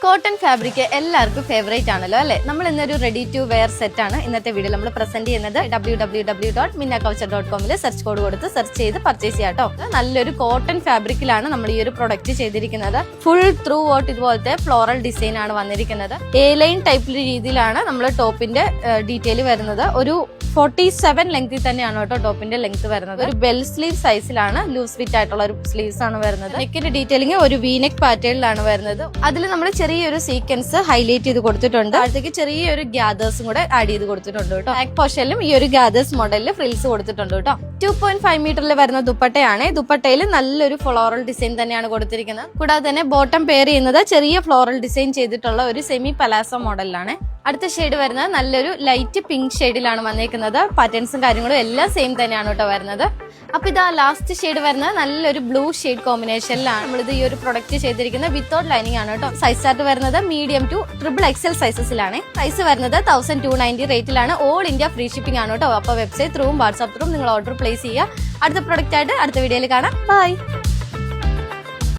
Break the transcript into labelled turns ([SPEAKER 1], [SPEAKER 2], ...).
[SPEAKER 1] Cotton fabric എല്ലാവർക്കും favourite ആണല്ലോ അല്ലെ. നമ്മൾ ഇന്നൊരു റെഡി ടു വെയർ സെറ്റ് ആണ് ഇന്നത്തെ വീഡിയോ നമ്മൾ പ്രസന്റ് ചെയ്യുന്നത്. www.minnakoucher.com സെർച്ച് കോഡ് കൊടുത്ത് സെർച്ച് ചെയ്ത് പർച്ചേസ് ചെയ്യാം കേട്ടോ. നല്ലൊരു കോട്ടൺ ഫാബ്രിക്കിലാണ് നമ്മൾ ഈ ഒരു പ്രൊഡക്റ്റ് ചെയ്തിരിക്കുന്നത്. ഫുൾ ത്രൂ ഔട്ട് ഇതുപോലത്തെ ഫ്ലോറൽ ഡിസൈൻ ആണ് വന്നിരിക്കുന്നത്. എ ലൈൻ ടൈപ്പ് രീതിയിലാണ് നമ്മൾ ടോപ്പിന്റെ ഡീറ്റെയിൽ വരുന്നത്. ഒരു 47 ലെങ്തിൽ തന്നെയാണ് കേട്ടോ ടോപ്പിന്റെ ലെങ്ത് വരുന്നത്. ഒരു ബെൽ സ്ലീവ് സൈസിലാണ്, ലൂസ് ഫിറ്റ് ആയിട്ടുള്ള ഒരു സ്ലീവ്സ് ആണ് വരുന്നത്. നെക്കിന്റെ ഡീറ്റെയിലിംഗ് ഒരു വീനെക്ക് പാറ്റേണിലാണ് വരുന്നത്. അതിൽ നമ്മൾ ചെറിയൊരു സീക്വൻസ് ഹൈലൈറ്റ് ചെയ്ത് കൊടുത്തിട്ടുണ്ട്. അടുത്തേക്ക് ചെറിയൊരു ഗ്യാദേഴ്സും കൂടെ ആഡ് ചെയ്ത് കൊടുത്തിട്ടുണ്ട് കേട്ടോ. ബാക്ക് പോർഷനിലും ഈ ഒരു ഗ്യാദേഴ്സ് മോഡലിൽ ഫ്രിൽസ് കൊടുത്തിട്ടുണ്ട് കേട്ടോ. 2.5 മീറ്ററിൽ വരുന്ന ദുപ്പട്ടയാണ്. ദുപ്പട്ടയിൽ നല്ലൊരു ഫ്ലോറൽ ഡിസൈൻ തന്നെയാണ് കൊടുത്തിരിക്കുന്നത്. കൂടാതെ തന്നെ ബോട്ടം പെയർ ചെയ്യുന്നത് ചെറിയ ഫ്ലോറൽ ഡിസൈൻ ചെയ്തിട്ടുള്ള ഒരു സെമി പലാസോ മോഡലിലാണ്. അടുത്ത ഷെയ്ഡ് വരുന്നത് നല്ലൊരു ലൈറ്റ് പിങ്ക് ഷെയ്ഡിലാണ് വന്നേക്കുന്നത്. പാറ്റേൺസും കാര്യങ്ങളും എല്ലാം സെയിം തന്നെയാണ് കേട്ടോ വരുന്നത്. അപ്പൊ ഇതാ ലാസ്റ്റ് ഷെയ്ഡ് വരുന്നത് നല്ലൊരു ബ്ലൂ ഷെയ്ഡ് കോമ്പിനേഷനിലാണ് നമ്മളിത് ഈ ഒരു പ്രൊഡക്റ്റ് ചെയ്തിരിക്കുന്നത്. വിത്തൗട്ട് ലൈനിങ് ആണ് കേട്ടോ. സൈസ് ചാർട്ട് വരുന്നത് മീഡിയം ടു XXL സൈസസിലാണ്. സൈസ് വരുന്നത് 1290 റേറ്റിലാണ്. ഓൾ ഇന്ത്യ ഫ്രീ ഷിപ്പിംഗ് ആണ് കേട്ടോ. അപ്പൊ വെബ്സൈറ്റ് ത്രൂവും വാട്സ്ആപ്പ് ത്രൂവും നിങ്ങൾ ഓർഡർ പ്ലേസ് ചെയ്യുക. അടുത്ത പ്രൊഡക്റ്റ് ആയിട്ട് അടുത്ത വീഡിയോയിൽ കാണാം. ബൈ.